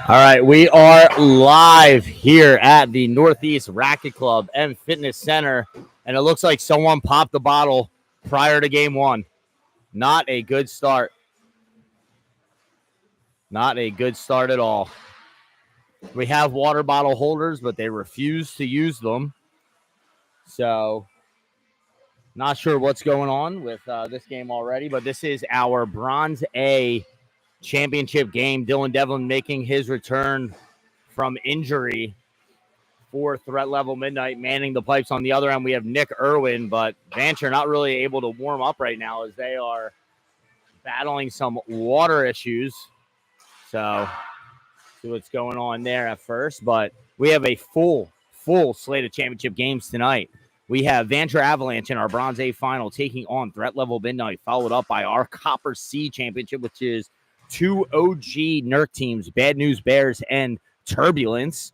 All right, we are live here at the Northeast Racket Club and Fitness Center, and it looks like someone popped the bottle prior to game one. Not a good start. Not a good start at all. We have water bottle holders, but they refuse to use them. So, not sure what's going on with this game already, but this is our Bronze A championship game. Dylan Devlin making his return from injury for Threat Level Midnight, manning the pipes. On the other end, we have Nick Irwin, but Vanture not really able to warm up right now as they are battling some water issues. So, see what's going on there at first. But we have a full slate of championship games tonight. We have Vanture Avalanche in our Bronze A final taking on Threat Level Midnight, followed up by our Copper C championship, which is two OG NERC teams, Bad News Bears and Turbulence.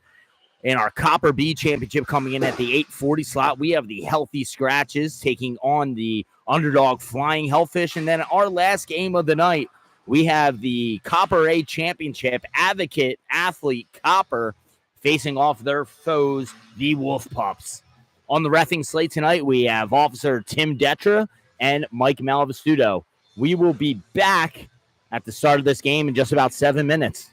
In our Copper B championship coming in at the 8:40 slot, we have the Healthy Scratches taking on the underdog Flying Hellfish. And then our last game of the night, we have the Copper A championship Advocate Athlete Copper facing off their foes, the Wolfpups. On the reffing slate tonight, we have Officer Tim Detra and Mike Malavistuto. We will be back at the start of this game in just about 7 minutes.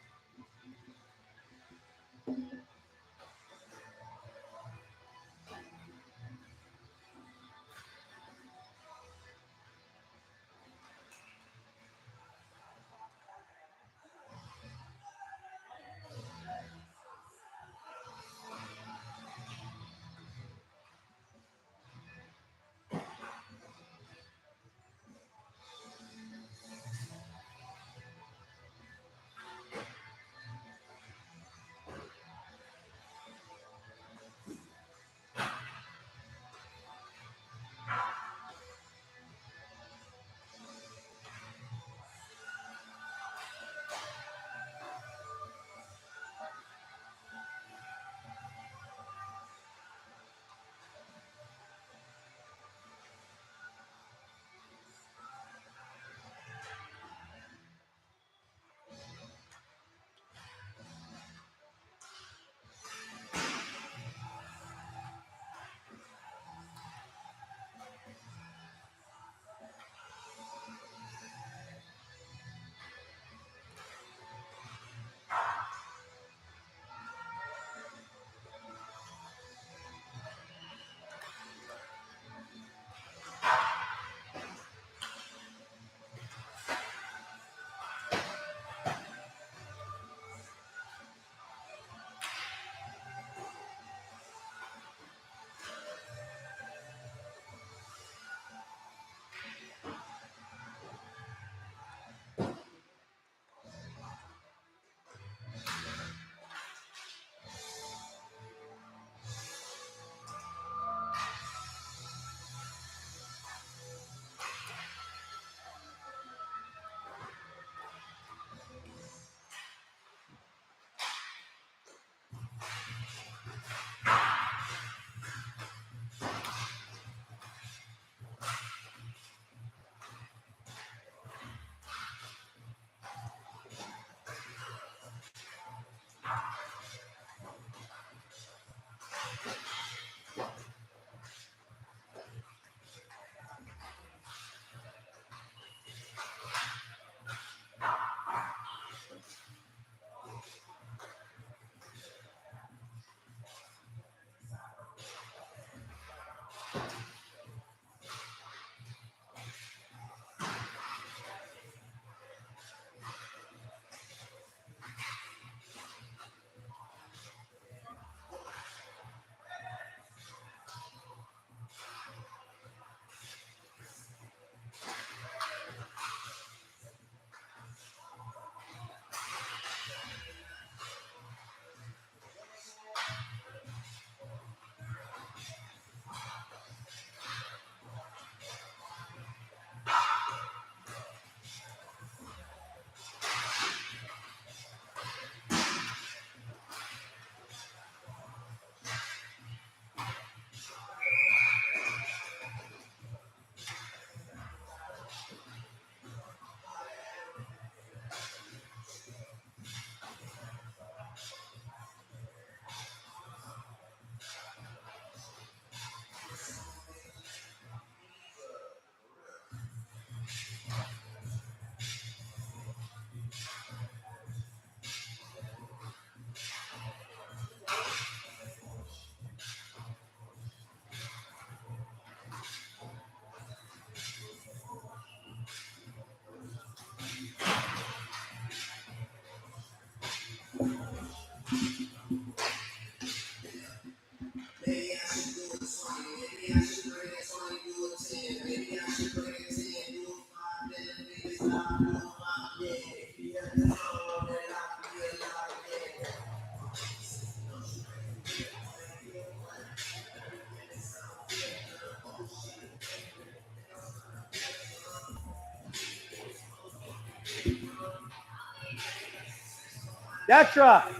Detra,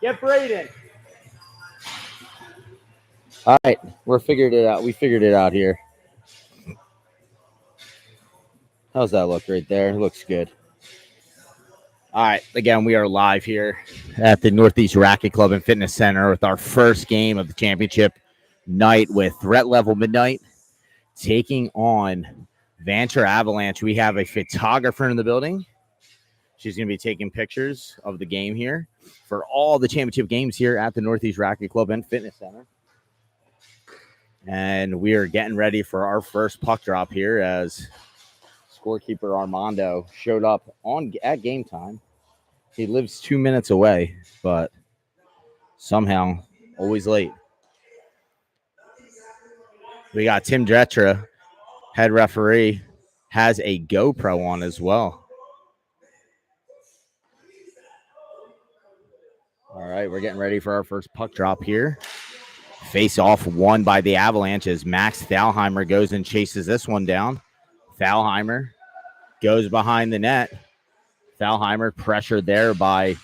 get Braden. All right, we figured it out. We figured it out here. How's that look right there? It looks good. All right, again, we are live here at the Northeast Racket Club and Fitness Center with our first game of the championship night with Threat Level Midnight taking on Vanture Avalanche. We have a photographer in the building. She's going to be taking pictures of the game here for all the championship games here at the Northeast Racket Club and Fitness Center. And we are getting ready for our first puck drop here as scorekeeper Armando showed up at game time. He lives 2 minutes away, but somehow always late. We got Tim Dretra, head referee, has a GoPro on as well. All right, we're getting ready for our first puck drop here. Face off won by the Avalanche as Max Thalheimer goes and chases this one down. Thalheimer goes behind the net. Thalheimer pressured there by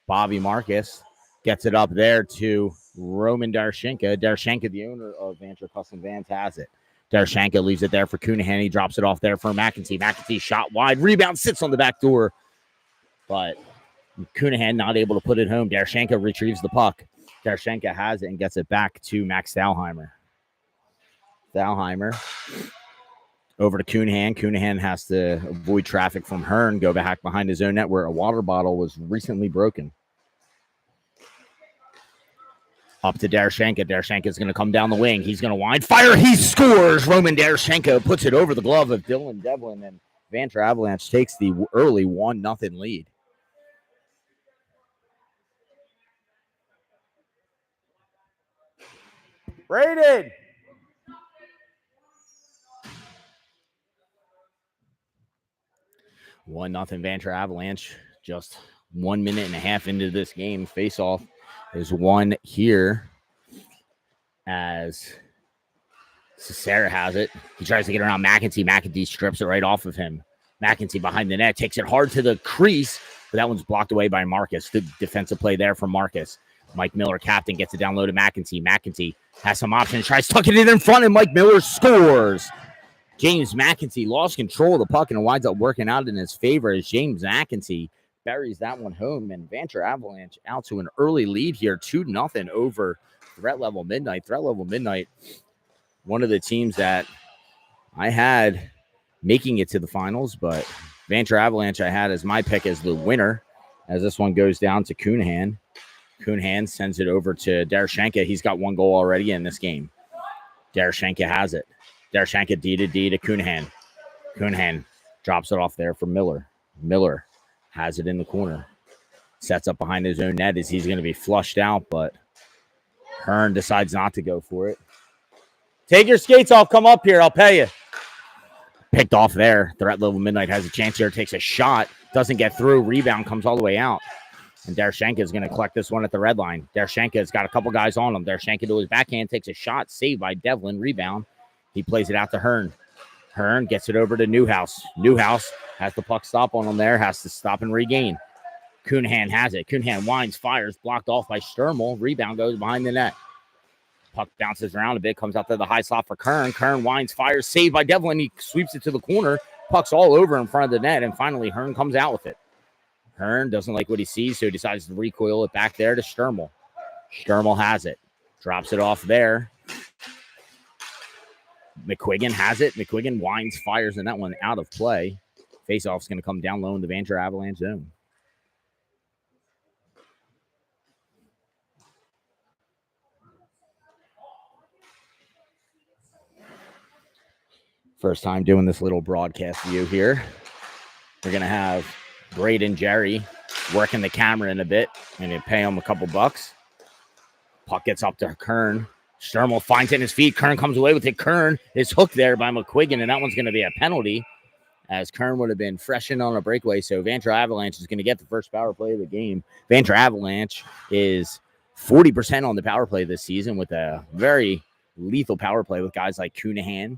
Bobby Marcus. Gets it up there to Roman Darshenka. Darshenka, the owner of Vanture Custom Vans, has it. Darshenka leaves it there for Cunahan. He drops it off there for McEntee. McEntee shot wide. Rebound sits on the back door. But Cunahan not able to put it home. Darshenka retrieves the puck. Darshenka has it and gets it back to Max Thalheimer. Thalheimer over to Cunahan. Cunahan has to avoid traffic from Hearn, go back behind his own net where a water bottle was recently broken. Up to Darshenka. Darshenka is going to come down the wing. He's going to wind. Fire. He scores. Roman Darshenka puts it over the glove of Dylan Devlin, and Vanture Avalanche takes the early 1-0 lead. Braden. One nothing Vanture Avalanche. Just 1 minute and a half into this game. Face off is won here as Cesare has it. He tries to get around McEntee. McEntee strips it right off of him. McEntee behind the net takes it hard to the crease, but that one's blocked away by Marcus. Good defensive play there from Marcus. Mike Miller, captain, gets it down low to McEntee. McEntee has some options, tries tucking it in front, and Mike Miller scores. James McEntee lost control of the puck and winds up working out in his favor as James McEntee buries that one home, and Vanture Avalanche out to an early lead here, 2-0 over Threat Level Midnight. Threat Level Midnight, one of the teams that I had making it to the finals, but Vanture Avalanche I had as my pick as the winner, as this one goes down to Cunahan. Cunahan sends it over to Darshenka. He's got one goal already in this game. Darshenka has it. Darshenka D to D to Cunahan. Cunahan drops it off there for Miller. Miller has it in the corner. Sets up behind his own net as he's going to be flushed out, but Hearn decides not to go for it. Take your skates off. Come up here. I'll pay you. Picked off there. Threat Level Midnight has a chance here. Takes a shot. Doesn't get through. Rebound comes all the way out. And Darshenka is going to collect this one at the red line. Darshenka has got a couple guys on him. Darshenka to his backhand. Takes a shot. Saved by Devlin. Rebound. He plays it out to Hearn. Hearn gets it over to Newhouse. Newhouse has the puck stop on him there. Has to stop and regain. Cunahan has it. Cunahan winds, fires. Blocked off by Sturmel. Rebound goes behind the net. Puck bounces around a bit. Comes out to the high slot for Kern. Kern winds, fires. Saved by Devlin. He sweeps it to the corner. Puck's all over in front of the net. And finally, Hearn comes out with it. Hearn doesn't like what he sees, so he decides to recoil it back there to Sturmel. Sturmel has it. Drops it off there. McQuiggan has it. McQuiggan winds, fires, and that one out of play. Faceoff's going to come down low in the Vanture Avalanche zone. First time doing this little broadcast view here. We're going to have Braden Jerry working the camera in a bit. And they pay him a couple bucks. Puck gets up to Kern. Sturmel finds it in his feet. Kern comes away with it. Kern is hooked there by McQuiggan, and that one's going to be a penalty, as Kern would have been freshened on a breakaway. So Vanture Avalanche is going to get the first power play of the game. Vanture Avalanche is 40% on the power play this season with a very lethal power play with guys like Cunahan,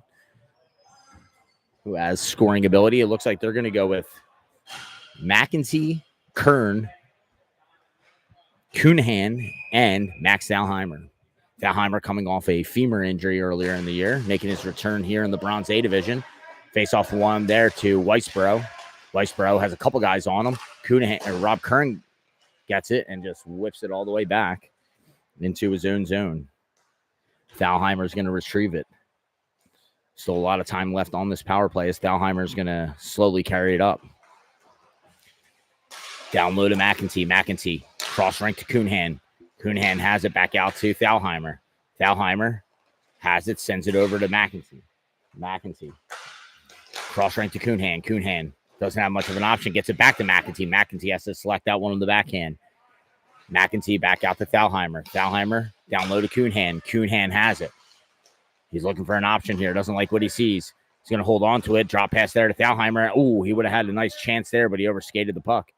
who has scoring ability. It looks like they're going to go with McEntee, Kern, Cunahan, and Max Thalheimer. Thalheimer coming off a femur injury earlier in the year, making his return here in the Bronze A division. Face off one there to Weisboro. Weisboro has a couple guys on him. Rob Kern gets it and just whips it all the way back into his own zone. Thalheimer's going to retrieve it. Still a lot of time left on this power play as Thalheimer's going to slowly carry it up. Down low to McEntee. McEntee cross rank to Cunahan. Cunahan has it back out to Thalheimer. Thalheimer has it, sends it over to McEntee. McEntee. Cross rank to Cunahan. Cunahan doesn't have much of an option. Gets it back to McEntee. McEntee has to select out one on the backhand. McEntee back out to Thalheimer. Thalheimer down low to Cunahan. Cunahan has it. He's looking for an option here. Doesn't like what he sees. He's going to hold on to it. Drop pass there to Thalheimer. Ooh, he would have had a nice chance there, but he overskated the puck.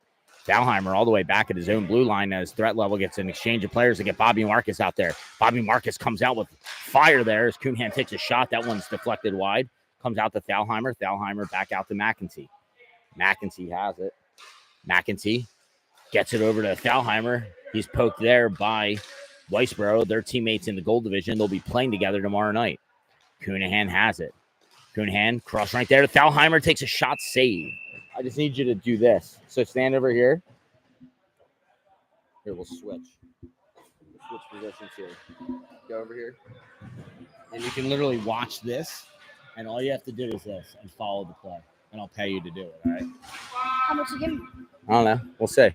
Thalheimer all the way back at his own blue line as threat level gets an exchange of players to get Bobby Marcus out there. Bobby Marcus comes out with fire there as Cunahan takes a shot. That one's deflected wide. Comes out to Thalheimer. Thalheimer back out to McEntee. McEntee has it. McEntee gets it over to Thalheimer. He's poked there by Weisboro. Their teammates in the gold division. They'll be playing together tomorrow night. Cunahan has it. Cunahan cross right there to Thalheimer. Takes a shot, save. I just need you to do this. So stand over here. Here, we'll switch. Switch positions here. Go over here. And you can literally watch this. And all you have to do is this and follow the play. And I'll pay you to do it, all right? How much you give me? I don't know. We'll see.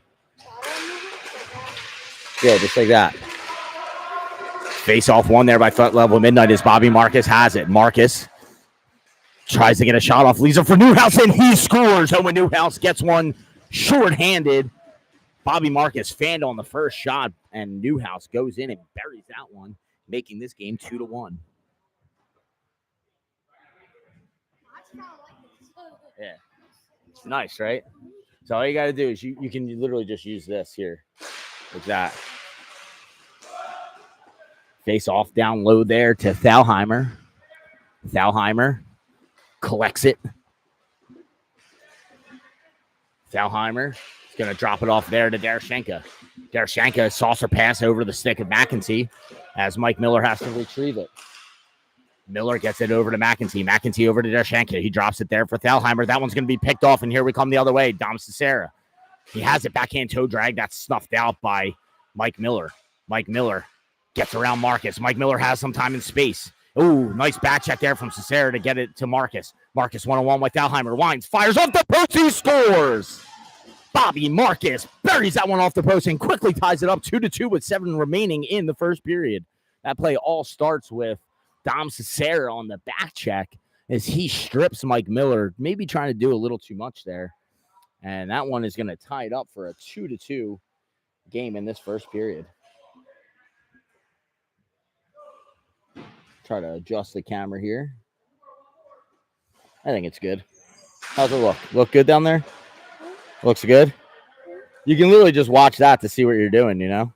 Yeah, just like that. Face off one there by threat level midnight as Bobby Marcus has it. Marcus tries to get a shot off. Leaves it for Newhouse, and he scores. Owen Newhouse gets one shorthanded. Bobby Marcus fanned on the first shot, and Newhouse goes in and buries that one, making this game 2-1. Yeah. It's nice, right? So all you got to do is you can literally just use this here. Like that. Face off down low there to Thalheimer. Thalheimer collects it. Thalheimer is going to drop it off there to Deroshenko. Deroshenko saucer pass over the stick of McEntee as Mike Miller has to retrieve it. Miller gets it over to McEntee. McEntee over to Deroshenko. He drops it there for Thalheimer. That one's going to be picked off, and here we come the other way. Dom Cicera. He has it backhand toe drag. That's snuffed out by Mike Miller. Mike Miller gets around Marcus. Mike Miller has some time and space. Ooh, nice back check there from Cicera to get it to Marcus. Marcus one-on-one with Thalheimer. Winds, fires off the post. He scores. Bobby Marcus buries that one off the post and quickly ties it up 2-2 with 7 remaining in the first period. That play all starts with Dom Cicera on the back check as he strips Mike Miller, maybe trying to do a little too much there. And that one is going to tie it up for a 2-2 game in this first period. Try to adjust the camera here. I think it's good. How's it look? Look good down there? Looks good? You can literally just watch that to see what you're doing, you know?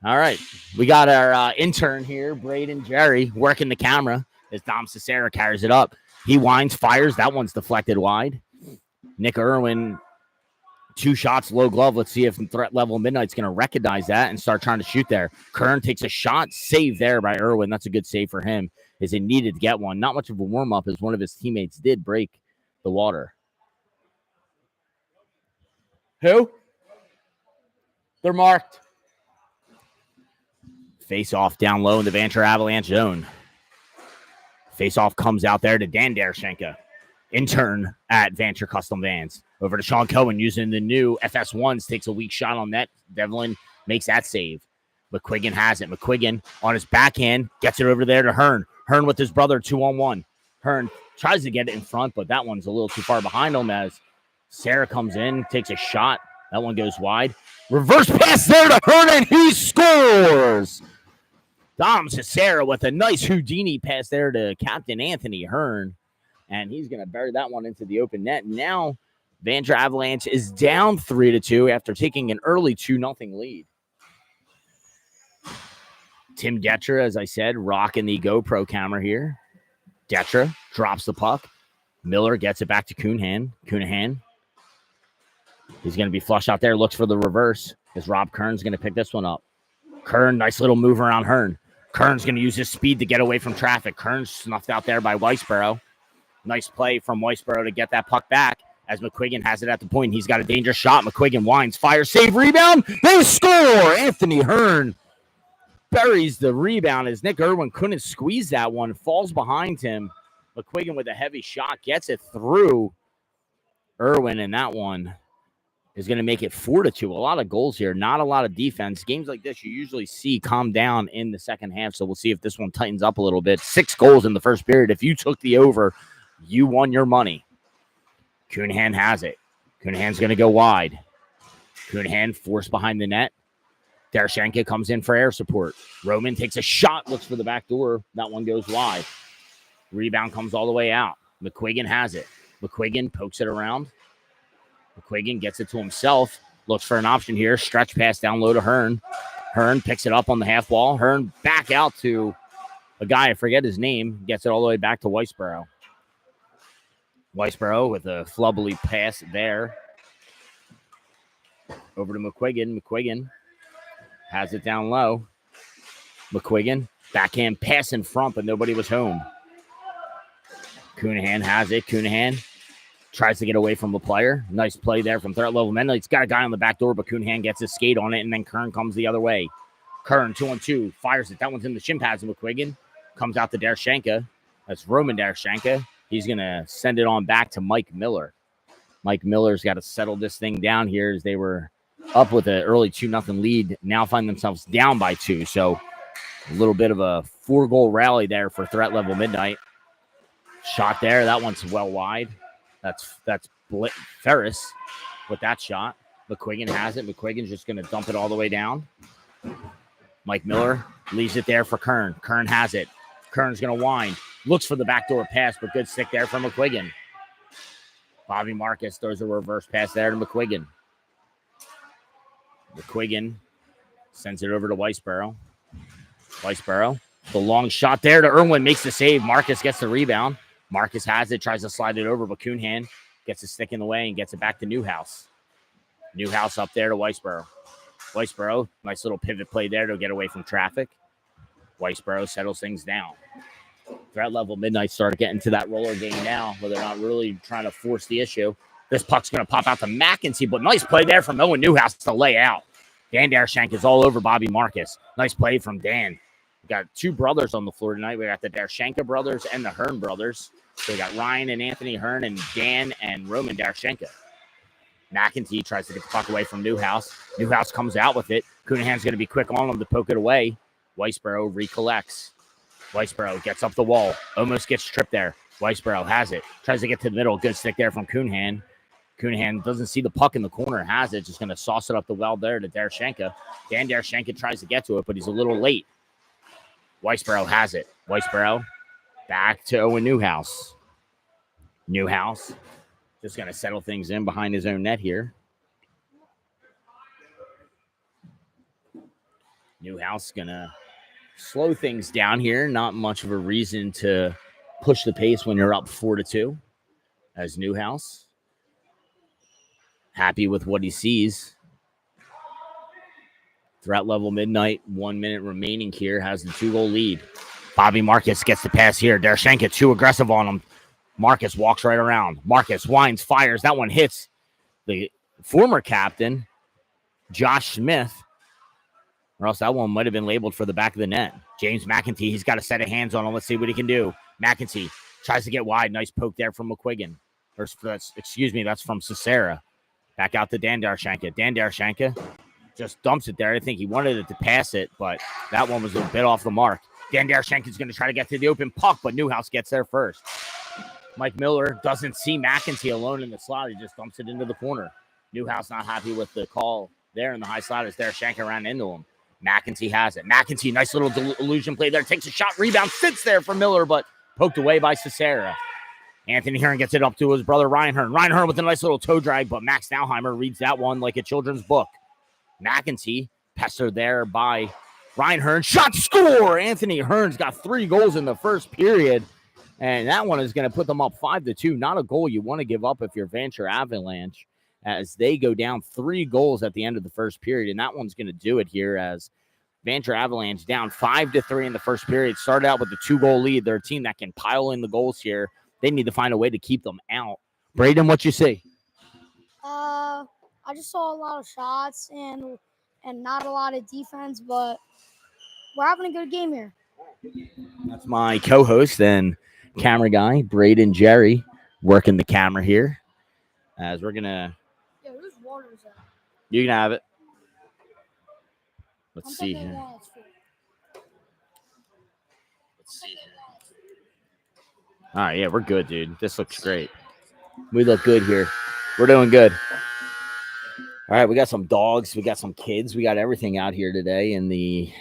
All right. We got our intern here, Braden Jerry, working the camera as Dom Cicera carries it up. He winds, fires. That one's deflected wide. Nick Irwin, 2 shots, low glove. Let's see if threat level Midnight's going to recognize that and start trying to shoot there. Kern takes a shot, save there by Irwin. That's a good save for him as he needed to get one. Not much of a warm-up as one of his teammates did break the water. Who? They're marked. Face off down low in the Vanture Avalanche zone. Face off comes out there to Dan Deroshenko. Intern at Vanture Custom Vans. Over to Sean Cohen using the new FS1s. Takes a weak shot on net. Devlin makes that save. McQuiggan has it. McQuiggan on his backhand. Gets it over there to Hearn. Hearn with his brother 2-on-1. Hearn tries to get it in front, but that one's a little too far behind him as Sarah comes in, takes a shot. That one goes wide. Reverse pass there to Hearn, and he scores. Dom Cesaro with a nice Houdini pass there to Captain Anthony Hearn. And he's going to bury that one into the open net. Now, Vanture Avalanche is down 3-2 after taking an early 2-0 lead. Tim Detra, as I said, rocking the GoPro camera here. Detra drops the puck. Miller gets it back to Cunahan. He's going to be flush out there. Looks for the reverse. As Rob Kern's going to pick this one up. Kern, nice little move around Hearn. Kern's going to use his speed to get away from traffic. Kern's snuffed out there by Weisborough. Nice play from Weisborough to get that puck back as McQuiggan has it at the point. He's got a dangerous shot. McQuiggan winds, fires, save, rebound. They score! Anthony Hearn buries the rebound as Nick Irwin couldn't squeeze that one. Falls behind him. McQuiggan with a heavy shot gets it through Irwin, and that one is going to make it 4-2. A lot of goals here, not a lot of defense. Games like this you usually see calm down in the second half, so we'll see if this one tightens up a little bit. 6 goals in the first period. If you took the over, you won your money. Cunahan has it. Cunahan's going to go wide. Cunahan forced behind the net. Dershchenko comes in for air support. Roman takes a shot, looks for the back door. That one goes wide. Rebound comes all the way out. McQuiggan has it. McQuiggan pokes it around. McQuiggan gets it to himself. Looks for an option here. Stretch pass down low to Hearn. Hearn picks it up on the half wall. Hearn back out to a guy, I forget his name. Gets it all the way back to Weisborough. Weisborough with a flubbly pass there. Over to McQuiggan. McQuiggan has it down low. McQuiggan, backhand pass in front, but nobody was home. Cunahan has it. Cunahan tries to get away from the player. Nice play there from third level men. He's got a guy on the back door, but Cunahan gets his skate on it, and then Kern comes the other way. Kern, 2-on-2, fires it. That one's in the shin pads of McQuiggan. Comes out to Dershchenko. That's Roman Dershchenko. He's going to send it on back to Mike Miller. Mike Miller's got to settle this thing down here as they were up with an early 2-0 lead. Now find themselves down by 2. So a little bit of a 4-goal rally there for threat level midnight. Shot there. That one's well wide. That's Ferris with that shot. McQuiggan has it. McQuiggan's just going to dump it all the way down. Mike Miller leaves it there for Kern. Kern has it. Kern's going to wind. Looks for the backdoor pass, but good stick there from McQuiggan. Bobby Marcus throws a reverse pass there to McQuiggan. McQuiggan sends it over to Weisborough. Weisborough, the long shot there to Irwin, makes the save. Marcus gets the rebound. Marcus has it, tries to slide it over, but Cunahan gets a stick in the way and gets it back to Newhouse. Newhouse up there to Weisborough. Weisborough, nice little pivot play there to get away from traffic. Weisborough settles things down. Threat level midnight started getting to that roller game now, where they're not really trying to force the issue. This puck's going to pop out to McEntee, but nice play there from Owen Newhouse to lay out. Dan Dershchenko is all over Bobby Marcus. Nice play from Dan. We got 2 brothers on the floor tonight. We got the Dershchenko brothers and the Hearn brothers. So we got Ryan and Anthony Hearn and Dan and Roman Dershchenko. McEntee tries to get the puck away from Newhouse. Newhouse comes out with it. Cunahan's going to be quick on him to poke it away. Weisborough recollects. Weisborough gets up the wall. Almost gets tripped there. Weisborough has it. Tries to get to the middle. Good stick there from Cunahan. Cunahan doesn't see the puck in the corner. Has it. Just going to sauce it up the well there to Dershchenko. Dan Dershchenko tries to get to it, but he's a little late. Weisborough has it. Weisborough back to Owen Newhouse. Newhouse just going to settle things in behind his own net here. Newhouse going to slow things down here. Not much of a reason to push the pace when you're up 4-2 as Newhouse. Happy with what he sees. Threat level midnight, 1 minute remaining here, has the 2-goal lead. Bobby Marcus gets the pass here. Dershchenko too aggressive on him. Marcus walks right around. Marcus winds, fires. That one hits the former captain, Josh Smith, or else that one might have been labeled for the back of the net. James McEntee, he's got a set of hands on him. Let's see what he can do. McEntee tries to get wide. Nice poke there from McQuiggan. That's from Cesaro. Back out to Dan Dershchenko. Dan Dershchenko just dumps it there. I think he wanted it to pass it, but that one was a bit off the mark. Dan Dershchenko's going to try to get to the open puck, but Newhouse gets there first. Mike Miller doesn't see McEntee alone in the slot. He just dumps it into the corner. Newhouse not happy with the call there in the high sliders there. Shanker ran into him. McEntee has it. McEntee, nice little illusion play there. Takes a shot, rebound, sits there for Miller, but poked away by Cesara. Anthony Hearn gets it up to his brother Ryan Hearn. Ryan Hearn with a nice little toe drag, but Max Nauheimer reads that one like a children's book. McEntee pestered there by Ryan Hearn. Shot, score! Anthony Hearn's got 3 goals in the first period, and that one is going to put them up 5-2. Not a goal you want to give up if you're Vanture Avalanche, as they go down 3 goals at the end of the first period, and that one's going to do it here as Vanture Avalanche down 5-3 in the first period. Started out with a 2-goal lead. They're a team that can pile in the goals here. They need to find a way to keep them out. Braden, what you see? I just saw a lot of shots and not a lot of defense, but we're having a good game here. That's my co-host and camera guy, Braden Jerry, working the camera here. As we're gonna. Yeah, whose water is that? You can have it. Let's see here. Let's see here. All right, yeah, we're good, dude. This looks great. We look good here. We're doing good. All right, we got some dogs. We got some kids. We got everything out here today in the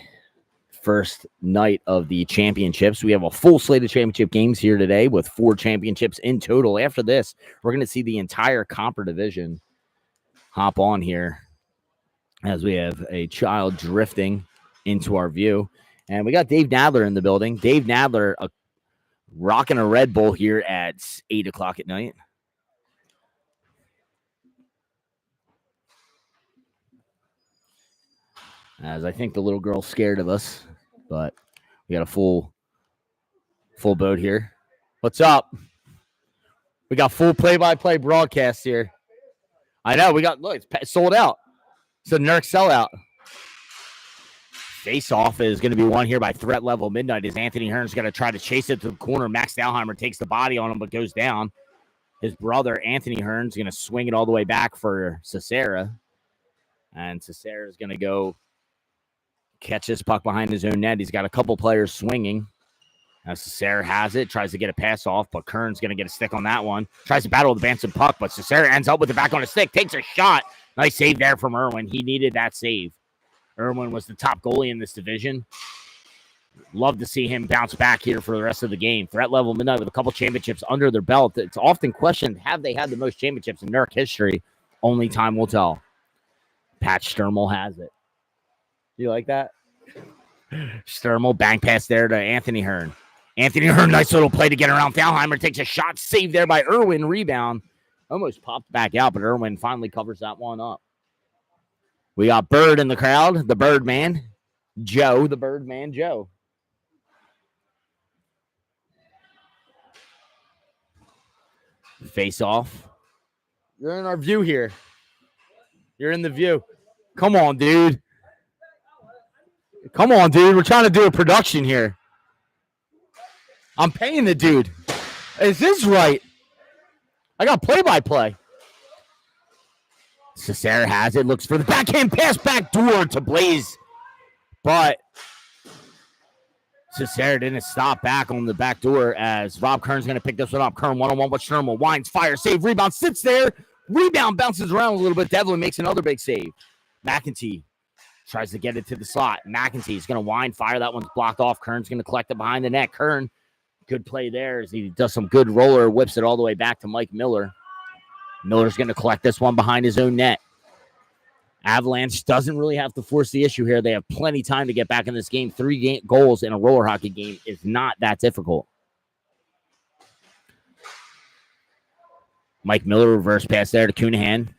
first night of the championships. We have a full slate of championship games here today with 4 championships in total. After this, we're going to see the entire Comper division hop on here as we have a child drifting into our view. And we got Dave Nadler in the building. Dave Nadler rocking a Red Bull here at 8 o'clock at night. As I think the little girl's scared of us, but we got a full boat here. What's up? We got full play-by-play broadcast here. I know, look, it's sold out. It's a Nurk sellout. Face-off is going to be won here by Threat Level Midnight as Anthony Hearn's going to try to chase it to the corner. Max Nauheimer takes the body on him but goes down. His brother, Anthony Hearn's going to swing it all the way back for Cesara. And Cesara is going to go catch this puck behind his own net. He's got a couple players swinging. Now Cesara has it, tries to get a pass off, but Kern's going to get a stick on that one. Tries to battle the Vanson puck, but Cesara ends up with it back on a stick, takes a shot. Nice save there from Irwin. He needed that save. Irwin was the top goalie in this division. Love to see him bounce back here for the rest of the game. Threat Level Midnight with a couple championships under their belt. It's often questioned, have they had the most championships in Nurk history? Only time will tell. Pat Sturmel has it. You like that? Sturmel, bank pass there to Anthony Hearn. Anthony Hearn, nice little play to get around. Thalheimer takes a shot, saved there by Irwin. Rebound. Almost popped back out, but Irwin finally covers that one up. We got Bird in the crowd, the Birdman. Joe, the Birdman Joe. Face off. You're in our view here. You're in the view. Come on, dude. Come on, dude. We're trying to do a production here. I'm paying the dude. Is this right? I got play-by-play. Cesara has it. Looks for the backhand pass back door to Blaze. But Cesara didn't stop back on the back door as Rob Kern's going to pick this one up. Kern one-on-one with Sturmel. Winds, fire, save, rebound, sits there. Rebound bounces around a little bit. Devlin makes another big save. McEntee tries to get it to the slot. McEntee's going to wind, fire. That one's blocked off. Kern's going to collect it behind the net. Kern, good play there as he does some good roller, whips it all the way back to Mike Miller. Miller's going to collect this one behind his own net. Avalanche doesn't really have to force the issue here. They have plenty of time to get back in this game. 3 goals in a roller hockey game is not that difficult. Mike Miller reverse pass there to Cunahan.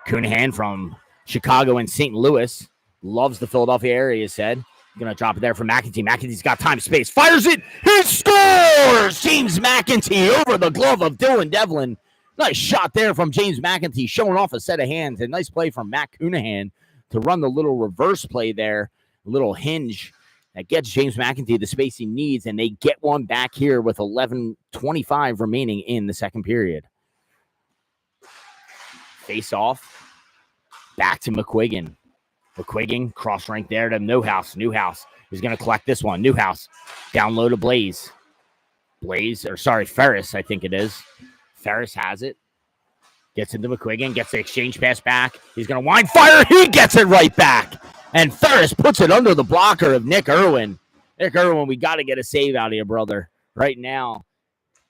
Cunahan from Chicago and St. Louis. Loves the Philadelphia area, he said. Going to drop it there for McEntee. McEntee's got time, space. Fires it. He scores! James McEntee over the glove of Dylan Devlin. Nice shot there from James McEntee, showing off a set of hands. A nice play from Matt Cunahan to run the little reverse play there, a little hinge that gets James McEntee the space he needs, and they get one back here with 11:25 remaining in the second period. Face off, back to McQuiggan. McQuiggan, cross rank there to Newhouse. Newhouse is going to collect this one. Newhouse, down low to Blaze. Ferris, I think it is. Ferris has it. Gets into McQuiggan, gets the exchange pass back. He's going to wind fire. He gets it right back. And Ferris puts it under the blocker of Nick Irwin. Nick Irwin, we got to get a save out of you, brother. Right now,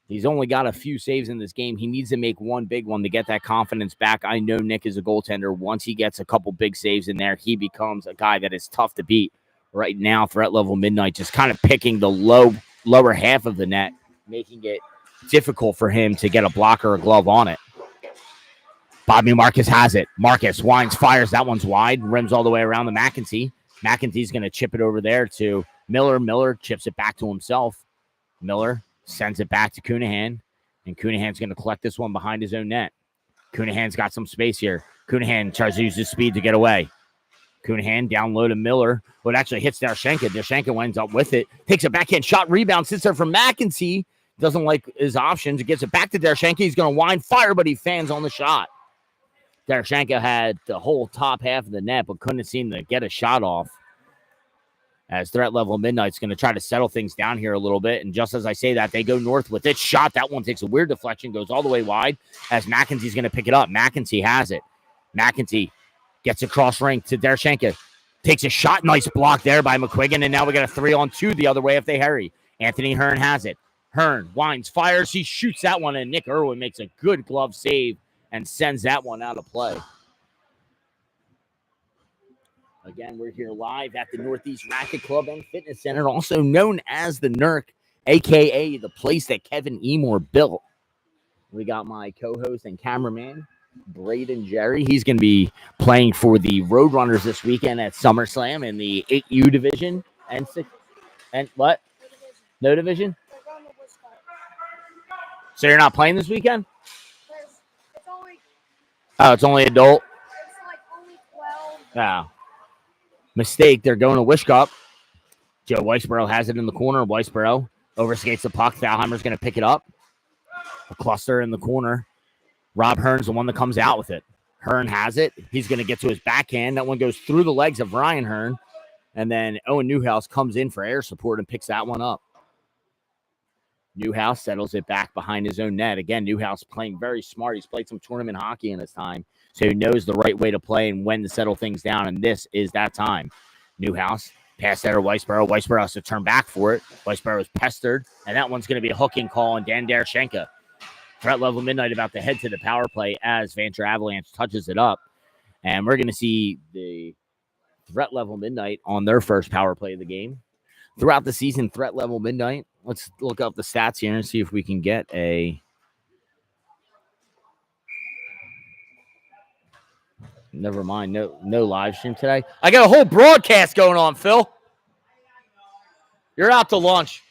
he's only got a few saves in this game. He needs to make one big one to get that confidence back. I know Nick is a goaltender. Once he gets a couple big saves in there, he becomes a guy that is tough to beat. Right now, threat level Midnight just kind of picking the lower half of the net, making it difficult for him to get a block or a glove on it. Bobby Marcus has it. Marcus winds, fires. That one's wide. Rims all the way around the McEntee. McEntee's going to chip it over there to Miller. Miller chips it back to himself. Miller sends it back to Cunahan. And Cunahan's going to collect this one behind his own net. Cunahan's got some space here. Cunahan tries to use his speed to get away. Cunahan down low to Miller. But actually hits Darshenka. Darshenka winds up with it. Takes a backhand shot. Rebound. Sits there for McEntee. Doesn't like his options. Gets it back to Darshenka. He's going to wind fire, but he fans on the shot. Darshenka had the whole top half of the net, but couldn't seem to get a shot off. As threat level Midnight's going to try to settle things down here a little bit. And just as I say that, they go north with it. Shot. That one takes a weird deflection, goes all the way wide as McEntee's going to pick it up. McEntee has it. McEntee gets across ring to Darshenka. Takes a shot. Nice block there by McQuiggan. And now we got a 3-on-2 the other way if they hurry. Anthony Hearn has it. Hearn winds, fires. He shoots that one, and Nick Irwin makes a good glove save and sends that one out of play. Again, we're here live at the Northeast Racket Club and Fitness Center, also known as the NERC, a.k.a. the place that Kevin Emore built. We got my co-host and cameraman, Braden Jerry. He's going to be playing for the Roadrunners this weekend at SummerSlam in the 8U division. And what? No division? So you're not playing this weekend? Oh, it's only adult? It's like only 12. Yeah. Mistake. They're going to Wish Cup. Joe Weisborough has it in the corner. Weisborough overskates the puck. Thalheimer's going to pick it up. A cluster in the corner. Rob Hearn's the one that comes out with it. Hearn has it. He's going to get to his backhand. That one goes through the legs of Ryan Hearn. And then Owen Newhouse comes in for air support and picks that one up. Newhouse settles it back behind his own net. Again, Newhouse playing very smart. He's played some tournament hockey in his time, so he knows the right way to play and when to settle things down, and this is that time. Newhouse, pass there to Weisborough. Weisborough has to turn back for it. Weisborough is pestered, and that one's going to be a hooking call on Dan Darshenka. Threat level Midnight about to head to the power play as Vanture Avalanche touches it up, and we're going to see the threat level Midnight on their first power play of the game. Throughout the season, threat level Midnight. Let's look up the stats here and see if we can get a. Never mind. No live stream today. I got a whole broadcast going on, Phil. You're out to lunch.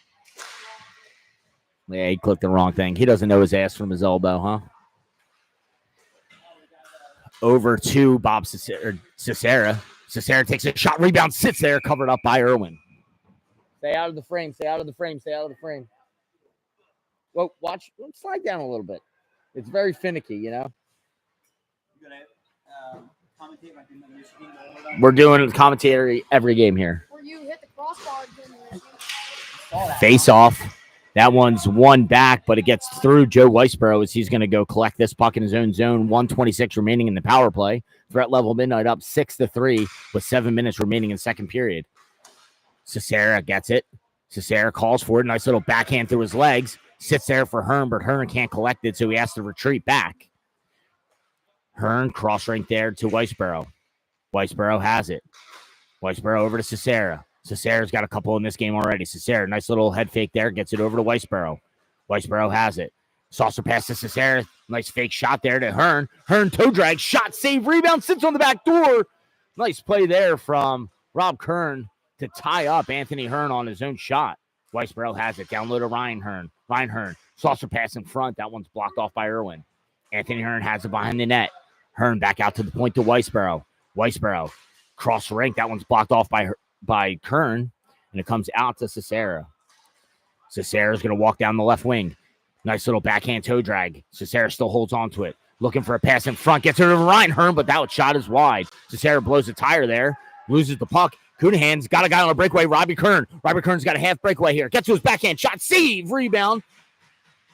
Yeah, he clicked the wrong thing. He doesn't know his ass from his elbow, huh? Over to Bob Cicera. Cicera takes a shot, rebound, sits there, covered up by Irwin. Stay out of the frame. Stay out of the frame. Stay out of the frame. Well, watch. Slide down a little bit. It's very finicky, you know. We're doing commentary every game here. Where you hit the crossbar. Face off. That one's one back, but it gets through Joe Weisborough as he's going to go collect this puck in his own zone. 1:26 remaining in the power play. Threat level Midnight up 6-3 with 7 minutes remaining in second period. Cicera gets it. Cicera calls for it. Nice little backhand through his legs. Sits there for Hearn, but Hearn can't collect it, so he has to retreat back. Hearn cross right there to Weisborough. Weisborough has it. Weisborough over to Cicera. Cicera's got a couple in this game already. Cicera, nice little head fake there. Gets it over to Weisborough. Weisborough has it. Saucer pass to Cicera. Nice fake shot there to Hearn. Hearn toe drag. Shot, save, rebound. Sits on the back door. Nice play there from Rob Kern to tie up Anthony Hearn on his own shot. Weisborough has it. Down low to Ryan Hearn. Ryan Hearn. Saucer pass in front. That one's blocked off by Irwin. Anthony Hearn has it behind the net. Hearn back out to the point to Weisborough. Weisborough. Cross rink. That one's blocked off by Kern. And it comes out to Cicera. Cicera's going to walk down the left wing. Nice little backhand toe drag. Cicera still holds on to it. Looking for a pass in front. Gets it to Ryan Hearn, but that shot is wide. Cicera blows a tire there. Loses the puck. Cunahan's got a guy on a breakaway. Robbie Kern. Robbie Kern's got a half breakaway here. Gets to his backhand. Shot. Save. Rebound.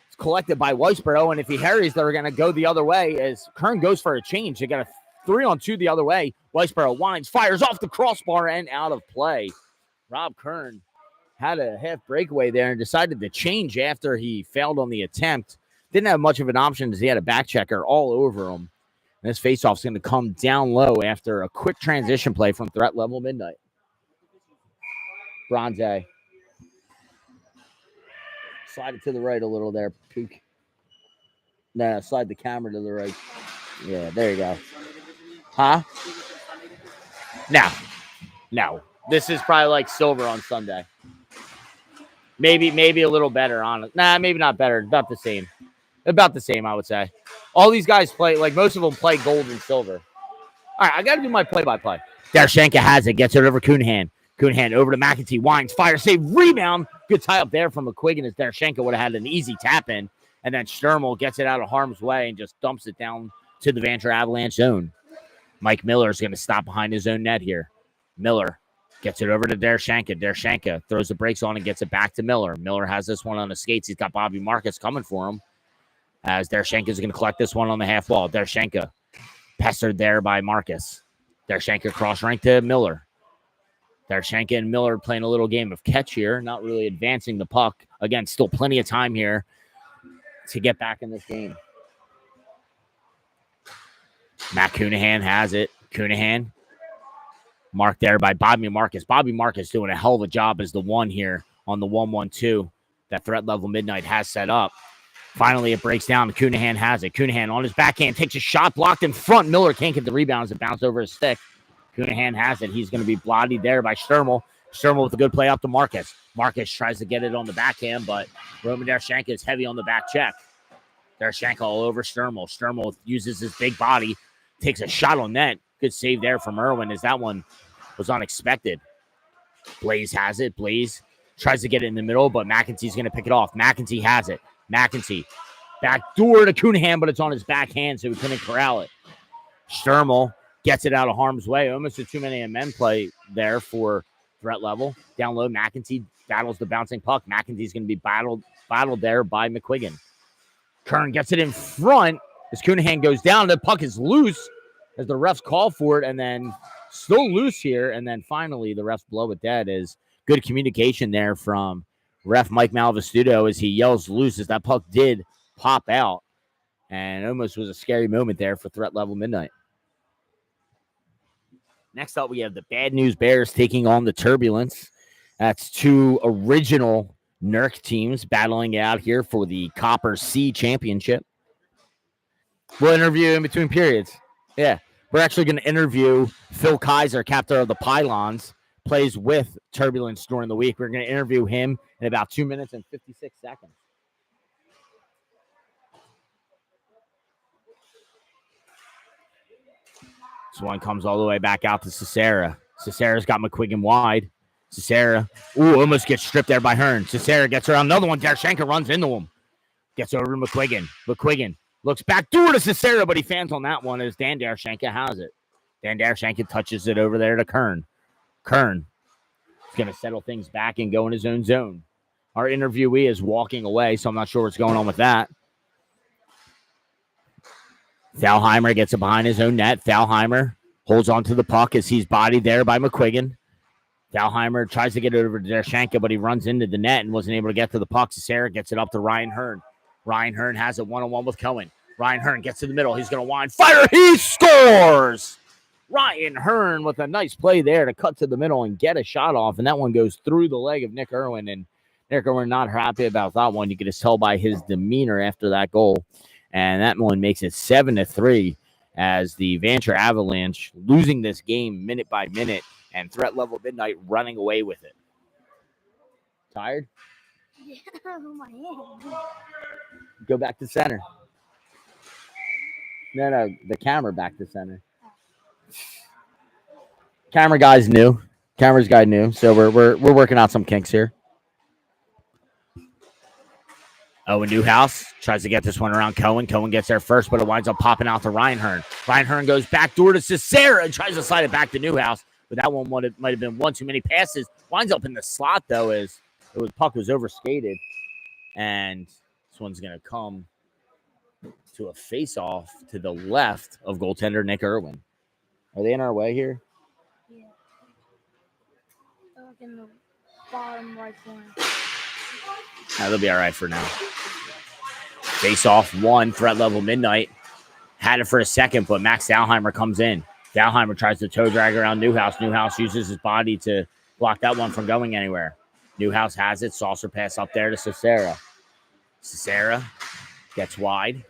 It's collected by Weisboro, and if he hurries, they're going to go the other way as Kern goes for a change. They got a 3-on-2 the other way. Weisboro winds, fires off the crossbar, and out of play. Rob Kern had a half breakaway there and decided to change after he failed on the attempt. Didn't have much of an option as he had a back checker all over him. And this faceoff is going to come down low after a quick transition play from threat level midnight. Bronze. Slide it to the right a little there, Pook. No, slide the camera to the right. Yeah, there you go. Huh? No. This is probably like silver on Sunday. Maybe a little better on it. Nah, maybe not better. About the same. About the same, I would say. All these guys play, like most of them play gold and silver. All right, I got to do my play-by-play. Darshenka has it, gets it over Kuhn. Kuhn over to McEntee, winds, fire, save, rebound. Good tie up there from McQuiggan as Darshenka would have had an easy tap in. And then Sturmel gets it out of harm's way and just dumps it down to the Vanture Avalanche zone. Mike Miller is going to stop behind his own net here. Miller gets it over to Darshenka. Darshenka throws the brakes on and gets it back to Miller. Miller has this one on the skates. He's got Bobby Marcus coming for him. As Darshenka is going to collect this one on the half wall. Darshenka pestered there by Marcus. Darshenka cross-ranked to Miller. Darshenka and Miller playing a little game of catch here, not really advancing the puck. Again, still plenty of time here to get back in this game. Matt Cunahan has it. Cunahan marked there by Bobby Marcus. Bobby Marcus doing a hell of a job as the one here on the 1-1-2 that threat level midnight has set up. Finally, it breaks down. Cunahan has it. Cunahan on his backhand takes a shot blocked in front. Miller can't get the rebound as it bounced over his stick. Cunahan has it. He's going to be blotted there by Sturmel. Sturmel with a good play up to Marcus. Marcus tries to get it on the backhand, but Roman Darshenka is heavy on the back check. Darshenka all over Sturmel. Sturmel uses his big body, takes a shot on net. Good save there from Irwin as that one was unexpected. Blaze has it. Blaze tries to get it in the middle, but McEntee's going to pick it off. McEntee has it. McEntee back door to Cunahan, but it's on his backhand, so he couldn't corral it. Sturmel gets it out of harm's way. Almost a 2-man men play there for threat level. Down low, McEntee battles the bouncing puck. McEntee's going to be battled there by McQuiggan. Kern gets it in front as Cunahan goes down. The puck is loose as the refs call for it, and then still loose here. And then finally, the refs blow it dead. Is good communication there from ref Mike Malvestuto as he yells loose as that puck did pop out. And almost was a scary moment there for threat level midnight. Next up, we have the Bad News Bears taking on the Turbulence. That's two original NERC teams battling out here for the Copper C Championship. We'll interview in between periods. Yeah, we're actually going to interview Phil Kaiser, captain of the Pylons, plays with Turbulence during the week. We're going to interview him in about 2 minutes and 56 seconds. This one comes all the way back out to Cesara. Cesara's got McQuiggan wide. Cesara, almost gets stripped there by Hearn. Cesara gets around another one. Darshenka runs into him. Gets over to McQuiggan. McQuiggan looks back door to Cesara, but he fans on that one as Dan Darshenka has it. Dan Darshenka touches it over there to Kern. Kern is going to settle things back and go in his own zone. Our interviewee is walking away, so I'm not sure what's going on with that. Thalheimer gets it behind his own net. Thalheimer holds on to the puck as he's bodied there by McQuiggan. Thalheimer tries to get it over to Darshenka, but he runs into the net and wasn't able to get to the puck. Cesara gets it up to Ryan Hearn. Ryan Hearn has it one-on-one with Cohen. Ryan Hearn gets to the middle. He's going to wind. Fire! He scores! Ryan Hearn with a nice play there to cut to the middle and get a shot off, and that one goes through the leg of Nick Irwin, and Nick Irwin not happy about that one. You can just tell by his demeanor after that goal. And that one makes it 7-3 as the Vanture Avalanche losing this game minute by minute and threat level midnight running away with it. Tired? Yeah, my hand. Go back to center. No, the camera back to center. Camera guy's new. Camera's guy new. So we're working out some kinks here. Owen Newhouse tries to get this one around Cohen. Cohen gets there first, but it winds up popping out to Ryan Hearn. Ryan Hearn goes back door to Cesara and tries to slide it back to Newhouse. But that one might have been one too many passes. Winds up in the slot, though, as the puck was overskated. And this one's going to come to a face-off to the left of goaltender Nick Irwin. Are they in our way here? Yeah. They're like in the bottom right corner. They'll be all right for now. Face-off 1, threat level midnight. Had it for a second, but Max Dahlheimer comes in. Dahlheimer tries to toe drag around Newhouse. Newhouse uses his body to block that one from going anywhere. Newhouse has it. Saucer pass up there to Cicera. Cicera gets wide.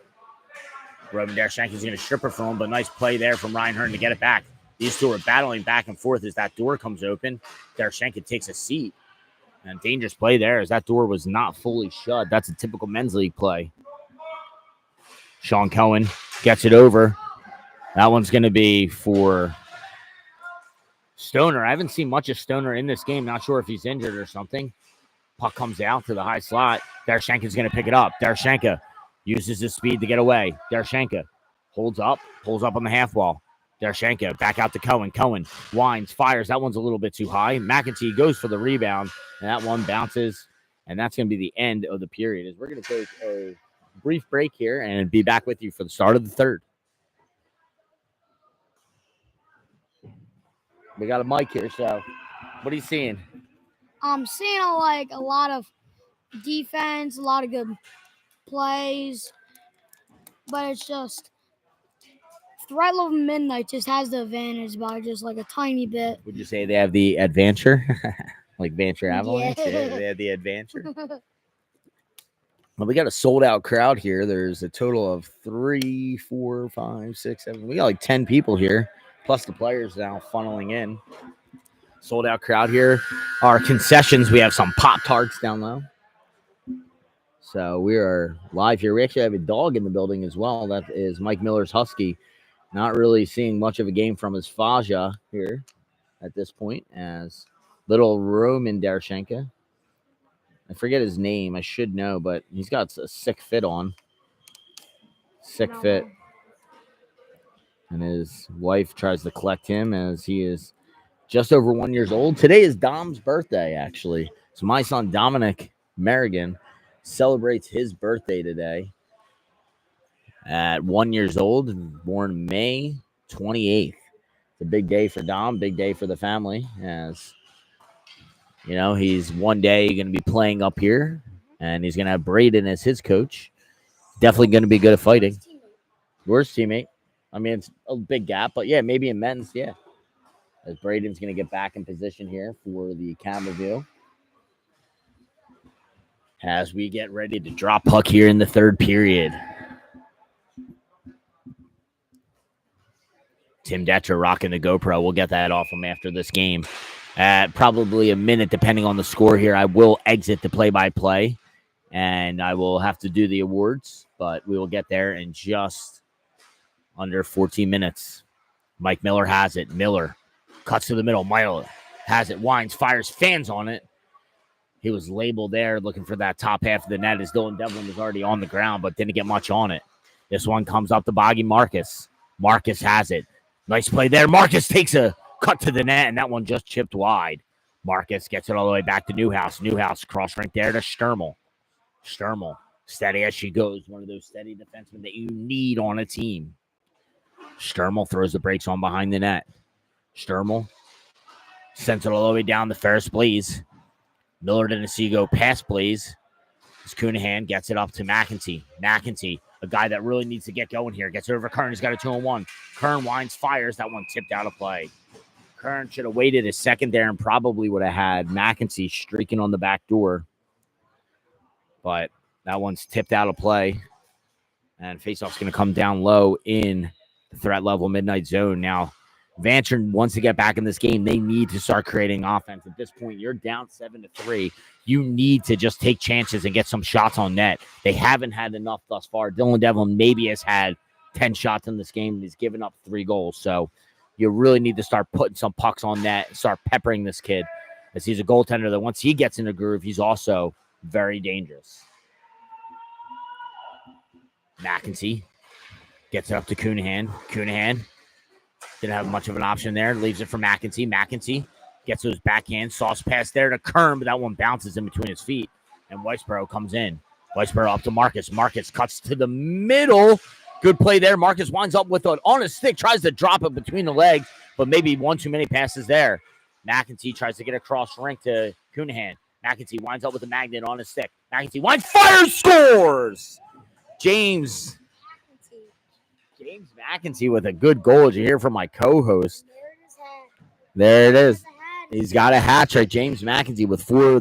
Roman Dershak is going to strip her from him, but nice play there from Ryan Hearn to get it back. These two are battling back and forth as that door comes open. Dershak takes a seat. And dangerous play there as that door was not fully shut. That's a typical men's league play. Sean Cohen gets it over. That one's going to be for Stoner. I haven't seen much of Stoner in this game. Not sure if he's injured or something. Puck comes out to the high slot. Dershak going to pick it up. Dershak uses his speed to get away. Dershak holds up, pulls up on the half wall. Dershak back out to Cohen. Cohen winds, fires. That one's a little bit too high. McEntee goes for the rebound, and that one bounces. And that's going to be the end of the period. As we're going to take a brief break here and be back with you for the start of the third. We got a mic here, so what are you seeing? I'm seeing a lot of defense, a lot of good plays, but it's just threat level midnight just has the advantage by just like a tiny bit. Would you say they have the Adventure? Like Vanture Avalanche? Yeah. Yeah, they have the Adventure. Well, we got a sold-out crowd here. There's a total of 3, 4, 5, 6, 7. We got like 10 people here, plus the players now funneling in. Sold-out crowd here. Our concessions, we have some Pop-Tarts down low. So we are live here. We actually have a dog in the building as well. That is Mike Miller's Husky. Not really seeing much of a game from his Faja here at this point as little Roman Dershak. I forget his name. I should know, but he's got a sick fit on. Sick fit. And his wife tries to collect him as he is just over 1 year old. Today is Dom's birthday, actually. So my son, Dominic Merrigan, celebrates his birthday today at 1 year old, born May 28th. It's a big day for Dom, big day for the family, as you know, he's one day going to be playing up here, and he's going to have Braden as his coach. Definitely going to be good at fighting. Worst teammate. I mean, it's a big gap, but yeah, maybe in men's, yeah. As Braden's going to get back in position here for the camera view. As we get ready to drop puck here in the third period. Tim Detcher rocking the GoPro. We'll get that off him after this game. At probably a minute, depending on the score here, I will exit the play-by-play, and I will have to do the awards, but we will get there in just under 14 minutes. Mike Miller has it. Miller cuts to the middle. Miller has it. Winds, fires, fans on it. He was labeled there looking for that top half of the net as Dylan Devlin was already on the ground, but didn't get much on it. This one comes up to Boggy Marcus. Marcus has it. Nice play there. Marcus takes a cut to the net, and that one just chipped wide. Marcus gets it all the way back to Newhouse. Newhouse cross right there to Sturmel. Sturmel, steady as she goes. One of those steady defensemen that you need on a team. Sturmel throws the brakes on behind the net. Sturmel sends it all the way down to Ferris Blaze. Miller didn't see go past Blaze. As Cunahan gets it up to McEntee. McEntee, a guy that really needs to get going here. Gets over Kern. He's got a 2-on-1. Kern winds, fires. That one tipped out of play. Kern should have waited a second there and probably would have had McEntee streaking on the back door. But that one's tipped out of play. And faceoff's going to come down low in the threat level midnight zone. Now, Vanture wants to get back in this game. They need to start creating offense. At this point, you're down 7-3. You need to just take chances and get some shots on net. They haven't had enough thus far. Dylan Devlin maybe has had 10 shots in this game and he's given up 3 goals. So you really need to start putting some pucks on net, start peppering this kid, as he's a goaltender that once he gets in a groove, he's also very dangerous. McEntee gets it up to Cunahan. Cunahan didn't have much of an option there. Leaves it for McEntee. McEntee gets those backhand. Sauce pass there to Kern, but that one bounces in between his feet. And Weisborough comes in. Weisborough up to Marcus. Marcus cuts to the middle. Good play there. Marcus winds up with it on his stick, tries to drop it between the legs, but maybe one too many passes there. McEntee tries to get across rink to Cunahan. McEntee winds up with a magnet on his stick. McEntee winds, fires, scores! James McEntee with a good goal. Did you hear from my co-host? There it is. He's got a hat trick. James McEntee with 3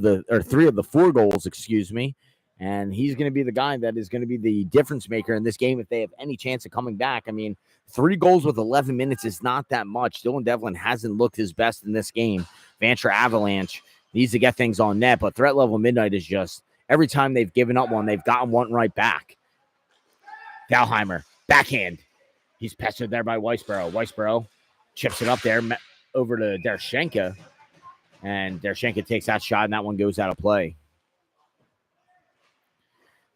of the 4 goals, excuse me. And he's going to be the guy that is going to be the difference maker in this game if they have any chance of coming back. I mean, 3 goals with 11 minutes is not that much. Dylan Devlin hasn't looked his best in this game. Vanture Avalanche needs to get things on net, but threat level midnight is just every time they've given up one, they've gotten one right back. Dalheimer, backhand. He's pestered there by Weisborough. Weisborough chips it up there over to Dershenka, and Dershenka takes that shot, and that one goes out of play.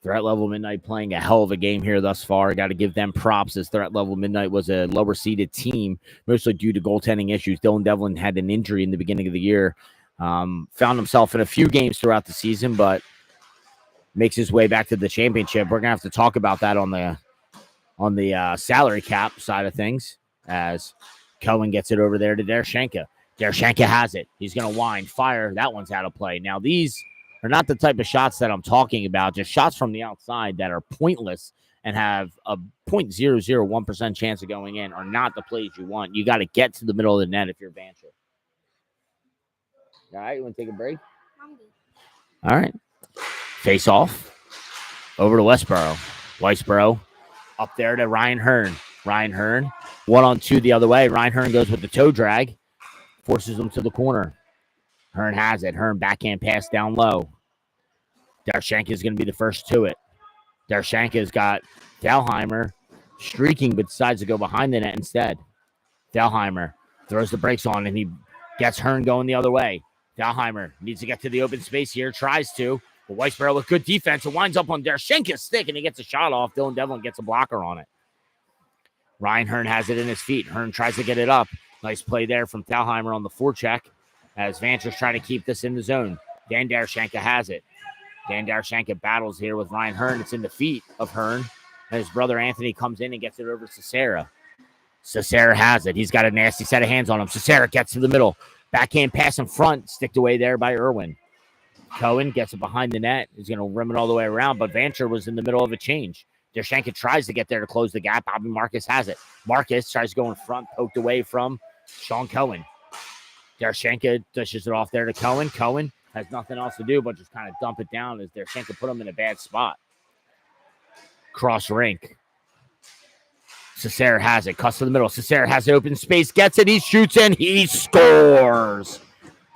Threat Level Midnight playing a hell of a game here thus far. Got to give them props, as Threat Level Midnight was a lower-seeded team, mostly due to goaltending issues. Dylan Devlin had an injury in the beginning of the year. Found himself in a few games throughout the season, but makes his way back to the championship. We're going to have to talk about that on the salary cap side of things, as Cohen gets it over there to Dershenka. Dershenka has it. He's going to wind, fire. That one's out of play. Now, these are not the type of shots that I'm talking about, just shots from the outside that are pointless and have a 0.001% chance of going in are not the plays you want. You got to get to the middle of the net if you're Vanture. All right, you want to take a break? All right. Face off. Over to Westboro. Weisborough up there to Ryan Hearn. Ryan Hearn, 1-on-2 the other way. Ryan Hearn goes with the toe drag, forces him to the corner. Hearn has it. Hearn backhand pass down low. Dershenka is going to be the first to it. Dershenka's got Dalheimer streaking, but decides to go behind the net instead. Dalheimer throws the brakes on, and he gets Hearn going the other way. Dalheimer needs to get to the open space here, tries to, but Weisborough with good defense and winds up on Dershenka's stick, and he gets a shot off. Dylan Devlin gets a blocker on it. Ryan Hearn has it in his feet. Hearn tries to get it up. Nice play there from Dalheimer on the forecheck, as Vanture's trying to keep this in the zone. Dan Dershenka has it. Dan Dershenka battles here with Ryan Hearn. It's in the feet of Hearn. And his brother Anthony comes in and gets it over to Cesara. Cesara has it. He's got a nasty set of hands on him. Cesara gets to the middle. Backhand pass in front. Sticked away there by Irwin. Cohen gets it behind the net. He's going to rim it all the way around, but Vanture was in the middle of a change. Dershenka tries to get there to close the gap. Bobby Marcus has it. Marcus tries to go in front, poked away from Sean Cohen. Dershenka dishes it off there to Cohen. Cohen has nothing else to do but just kind of dump it down, as Dershenka put him in a bad spot. Cross rink. Cesara has it. Cuts to the middle. Cesara has the open space. Gets it. He shoots and he scores.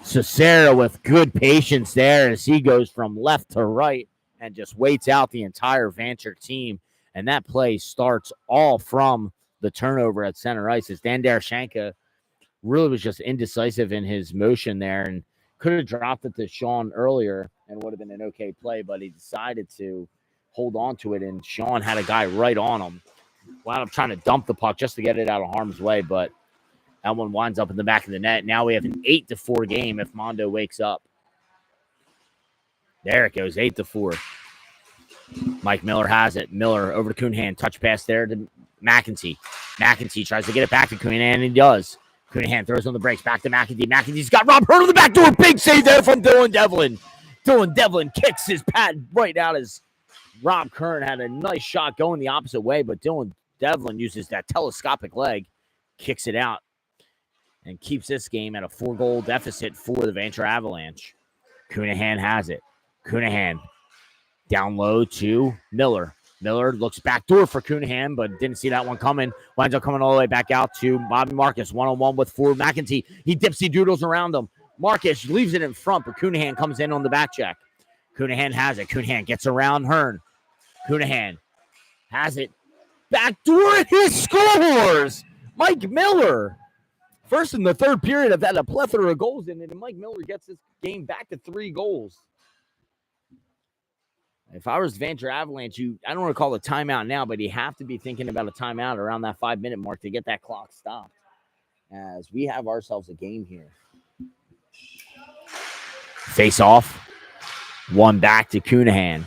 Cesara with good patience there as he goes from left to right and just waits out the entire Vanture team. And that play starts all from the turnover at center ice, as Dan Dershenka really was just indecisive in his motion there and could have dropped it to Sean earlier and would have been an okay play, but he decided to hold on to it, and Sean had a guy right on him. Wound up trying to dump the puck just to get it out of harm's way, but that one winds up in the back of the net. Now we have an 8-4 game if Mondo wakes up. There it goes, 8-4. Mike Miller has it. Miller over to Cunahan. Touch pass there to McEntee. McEntee tries to get it back to Cunahan, and he does. Cunahan throws on the brakes. Back to McEntee. McEntee's got Rob Hurd on the back door. Big save there from Dylan Devlin. Dylan Devlin kicks his pad right out as Rob Kern had a nice shot going the opposite way, but Dylan Devlin uses that telescopic leg, kicks it out, and keeps this game at a 4-goal deficit for the Vanture Avalanche. Cunahan has it. Cunahan down low to Miller. Miller looks backdoor for Cunahan, but didn't see that one coming. Winds up coming all the way back out to Bobby Marcus. 1-on-1 with Ford McEntee. He dipsy doodles around him. Marcus leaves it in front, but Cunahan comes in on the back check. Cunahan has it. Cunahan gets around Hearn. Cunahan has it. Backdoor, and he scores! Mike Miller. First in the third period, I've had a plethora of goals in it, and Mike Miller gets this game back to 3 goals. If I was Vanture Avalanche, I don't want to call a timeout now, but you have to be thinking about a timeout around that 5-minute mark to get that clock stopped, as we have ourselves a game here. Face off. One back to Cunahan.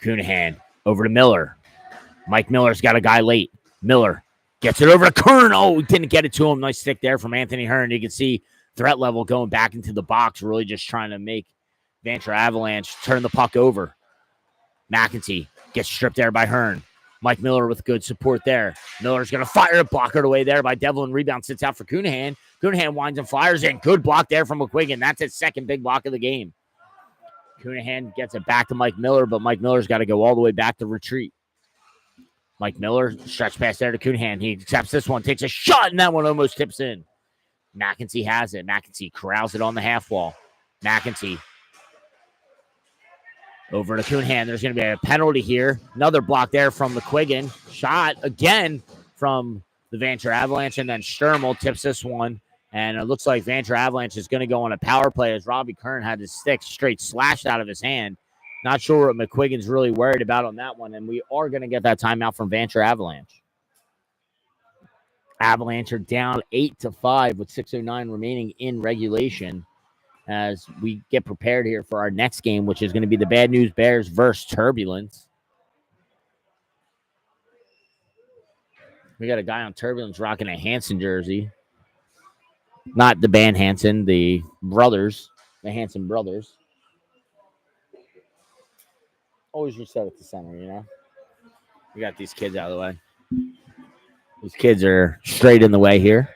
Cunahan over to Miller. Mike Miller's got a guy late. Miller gets it over to Kern. Oh, didn't get it to him. Nice stick there from Anthony Hearn. You can see threat level going back into the box, really just trying to make Vanture Avalanche turn the puck over. McEntee gets stripped there by Hearn. Mike Miller with good support there. Miller's going to fire it, blocked away there by Devlin. Rebound sits out for Cunahan. Cunahan winds and fires in. Good block there from McQuiggan. That's his second big block of the game. Cunahan gets it back to Mike Miller, but Mike Miller's got to go all the way back to retreat. Mike Miller, stretch pass there to Cunahan. He accepts this one, takes a shot, and that one almost tips in. McEntee has it. McEntee corrals it on the half wall. McEntee over to Cunahan. There's going to be a penalty here. Another block there from McQuiggan. Shot again from the Vanture Avalanche, and then Sturmel tips this one. And it looks like Vanture Avalanche is going to go on a power play as Robbie Kern had his stick straight slashed out of his hand. Not sure what McQuiggan's really worried about on that one, and we are going to get that timeout from Vanture Avalanche. Avalanche are down 8-5 with 6:09 remaining in regulation as we get prepared here for our next game, which is going to be the Bad News Bears versus Turbulence. We got a guy on Turbulence rocking a Hanson jersey. Not the band Hanson, the brothers, the Hanson brothers. Always reset at the center, you know? We got these kids out of the way. These kids are straight in the way here.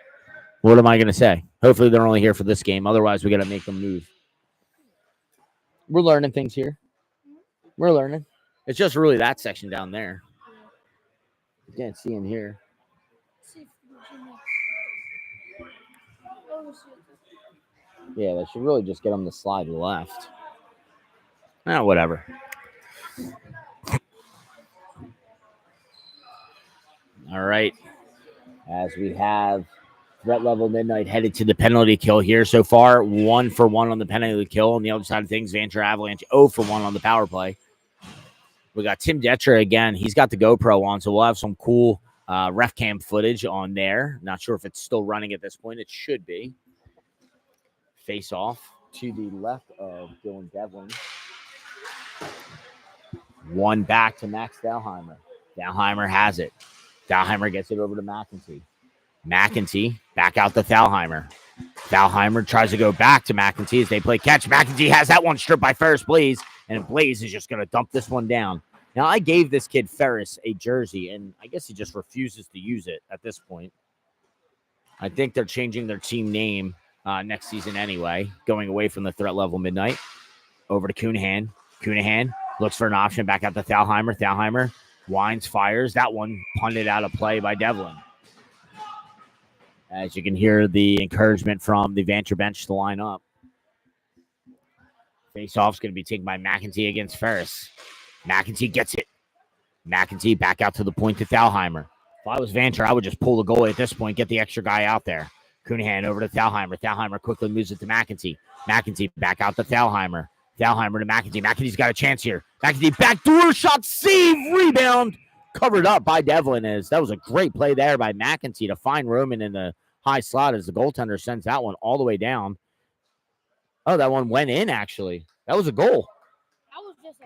What am I going to say? Hopefully they're only here for this game. Otherwise, we got to make them move. We're learning things here. We're learning. It's just really that section down there. You can't see in here. Yeah, they should really just get them to slide left. Whatever. All right. As we have threat level midnight headed to the penalty kill here. So far, 1 for 1 on the penalty kill. On the other side of things, Vanture Avalanche 0 for 1 on the power play. We got Tim Detcher again. He's got the GoPro on, so we'll have some cool ref cam footage on there. Not sure if it's still running at this point. It should be. Face off to the left of Dylan Devlin. One back to Max Dahlheimer. Dahlheimer has it. Dahlheimer gets it over to McEntee. McEntee back out to Thalheimer. Thalheimer tries to go back to McEntee as they play catch. McEntee has that one stripped by Ferris Blaze, and Blaze is just going to dump this one down. Now, I gave this kid Ferris a jersey, and I guess he just refuses to use it at this point. I think they're changing their team name next season anyway, going away from the threat level midnight. Over to Cunahan. Cunahan looks for an option back out to Thalheimer. Thalheimer winds, fires. That one punted out of play by Devlin. As you can hear the encouragement from the Vanture bench to line up. Face-off's going to be taken by McEntee against Ferris. McEntee gets it. McEntee back out to the point to Thalheimer. If I was Vanture, I would just pull the goalie at this point, get the extra guy out there. Cunahan over to Thalheimer. Thalheimer quickly moves it to McEntee. McEntee back out to Thalheimer. Thalheimer to McEntee. McEntee's got a chance here. McEntee backdoor shot, save, rebound. Covered up by Devlin. That was a great play there by McEntee to find Roman in the high slot as the goaltender sends that one all the way down. Oh, that one went in, actually. That was a goal. That was just a...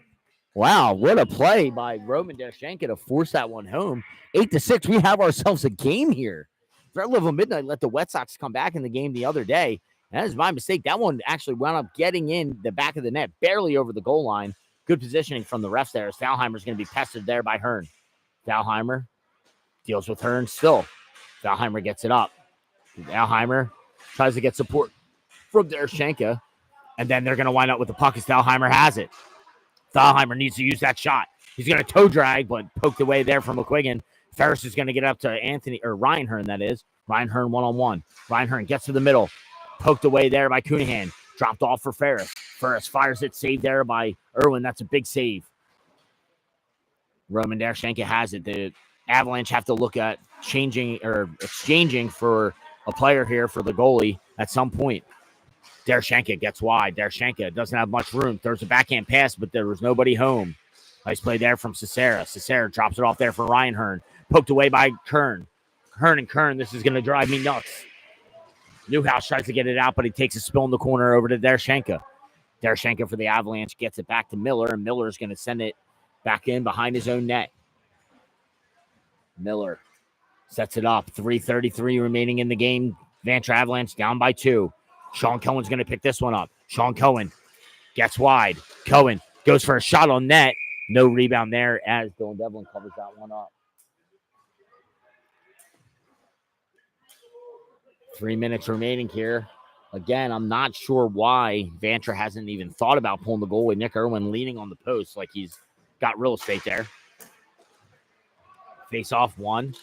Wow, what a play by Roman Dershenka to force that one home. 8-6, we have ourselves a game here. Threat level midnight let the Wet Sox come back in the game the other day. That is my mistake. That one actually wound up getting in the back of the net, barely over the goal line. Good positioning from the refs there as Thalheimer's going to be pestered there by Hearn. Thalheimer deals with Hearn still. Thalheimer gets it up. Thalheimer tries to get support from Dershenka, and then they're going to wind up with the puck as Thalheimer has it. Thalheimer needs to use that shot. He's going to toe drag, but poked away there from McQuiggan. Ferris is going to get up to Ryan Hearn, that is. Ryan Hearn one-on-one. Ryan Hearn gets to the middle. Poked away there by Cunahan. Dropped off for Ferris. Ferris fires it. Saved there by Irwin. That's a big save. Roman Dershenka has it. The Avalanche have to look at changing or exchanging for a player here for the goalie at some point. Dershenka gets wide. Dershenka doesn't have much room. Throws a backhand pass, but there was nobody home. Nice play there from Cesara. Cesara drops it off there for Ryan Hearn. Poked away by Kern. Hearn and Kern, this is going to drive me nuts. Newhouse tries to get it out, but he takes a spill in the corner over to Dershenka. Dershenka for the Avalanche gets it back to Miller, and Miller's going to send it Back in behind his own net. Miller sets it up. 3:33 remaining in the game. Vanture Avalanche down by 2. Sean Cohen's going to pick this one up. Sean Cohen gets wide. Cohen goes for a shot on net. No rebound there as Dylan Devlin covers that one up. 3 minutes remaining here. Again, I'm not sure why Vanture hasn't even thought about pulling the goal with Nick Irwin leaning on the post like he's got real estate there. Face off one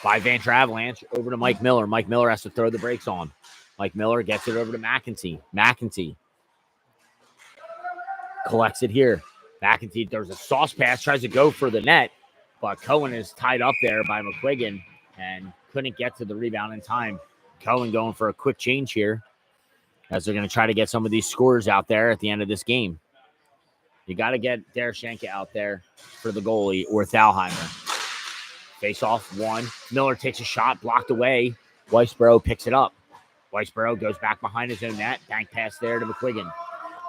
by Vanture Avalanche over to Mike Miller. Mike Miller has to throw the brakes on. Mike Miller gets it over to McEntee. McEntee collects it here. McEntee, there's a sauce pass, tries to go for the net, but Cohen is tied up there by McQuiggan and couldn't get to the rebound in time. Cohen going for a quick change here as they're going to try to get some of these scores out there at the end of this game. You got to get Dershchenko out there for the goalie or Thalheimer. Face off one. Miller takes a shot, blocked away. Weisborough picks it up. Weisborough goes back behind his own net. Bank pass there to McQuiggan.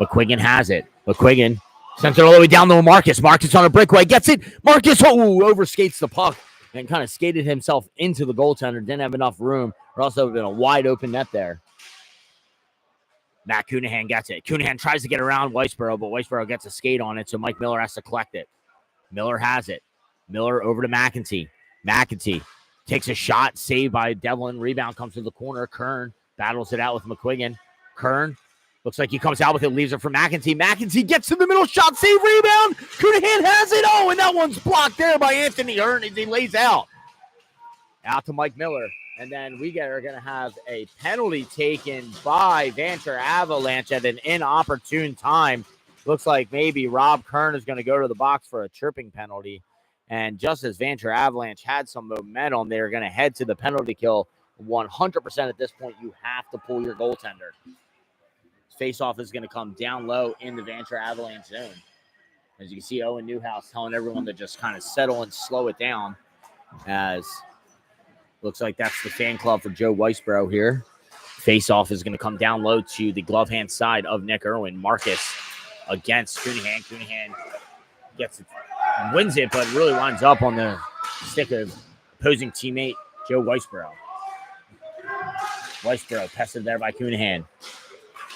McQuiggan has it. McQuiggan sends it all the way down to Marcus. Marcus on a breakaway. Gets it. Marcus overskates the puck and kind of skated himself into the goaltender. Didn't have enough room. Or also been a wide open net there. Matt Cunahan gets it. Cunahan tries to get around Weisborough, but Weisborough gets a skate on it, so Mike Miller has to collect it. Miller has it. Miller over to McEntee. McEntee takes a shot, saved by Devlin. Rebound comes to the corner. Kern battles it out with McQuiggan. Kern looks like he comes out with it, leaves it for McEntee. McEntee gets to the middle, shot, save, rebound. Cunahan has it. Oh, and that one's blocked there by Anthony Hearn as he lays out. Out to Mike Miller. And then we are going to have a penalty taken by Vanture Avalanche at an inopportune time. Looks like maybe Rob Kern is going to go to the box for a tripping penalty. And just as Vanture Avalanche had some momentum, they're going to head to the penalty kill. 100% at this point, you have to pull your goaltender. Face-off is going to come down low in the Vanture Avalanche zone. As you can see, Owen Newhouse telling everyone to just kind of settle and slow it down as... Looks like that's the fan club for Joe Weisborough here. Face-off is going to come down low to the glove hand side of Nick Irwin. Marcus against Cunahan. Cunahan gets it, wins it, but really winds up on the stick of opposing teammate Joe Weisborough. Weisborough tested there by Cunahan.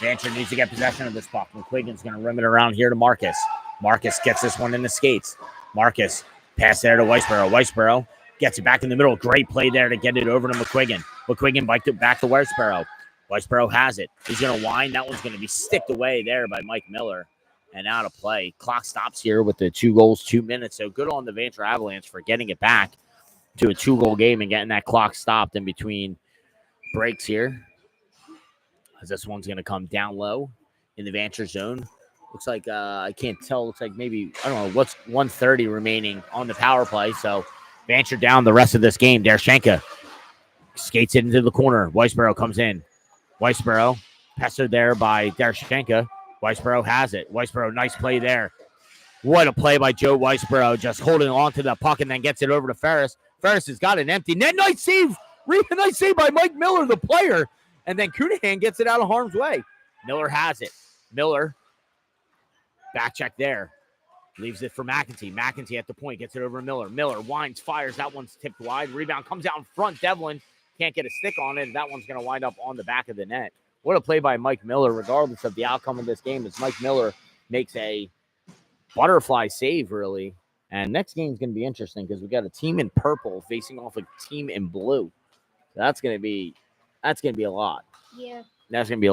Vanture needs to get possession of this puck. McQuiggan's going to rim it around here to Marcus. Marcus gets this one in the skates. Marcus pass there to Weisborough. Weisborough gets it back in the middle. Great play there to get it over to McQuiggan. McQuiggan biked it back to Weisborough. Weisborough has it. He's going to wind. That one's going to be sticked away there by Mike Miller and out of play. Clock stops here with the 2 goals, 2 minutes. So good on the Vanture Avalanche for getting it back to a 2-goal game and getting that clock stopped in between breaks here. As this one's going to come down low in the Vanture zone. Looks like, I can't tell. Looks like maybe, I don't know, what's 1:30 remaining on the power play. So Vanture down the rest of this game. Dershchenko skates it into the corner. Weisborough comes in. Weisborough pestered there by Dershchenko. Weisborough has it. Weisborough, nice play there. What a play by Joe Weisborough, just holding on to the puck and then gets it over to Ferris. Ferris has got an empty net. Nice save. Nice save by Mike Miller, the player. And then Cunahan gets it out of harm's way. Miller has it. Miller, back check there. Leaves it for McEntee. McEntee at the point. Gets it over to Miller. Miller winds, fires. That one's tipped wide. Rebound comes out in front. Devlin can't get a stick on it. That one's going to wind up on the back of the net. What a play by Mike Miller, regardless of the outcome of this game, as Mike Miller makes a butterfly save, really. And next game is going to be interesting because we got a team in purple facing off a team in blue. So that's going to be a lot. Yeah. That's going to be a lot.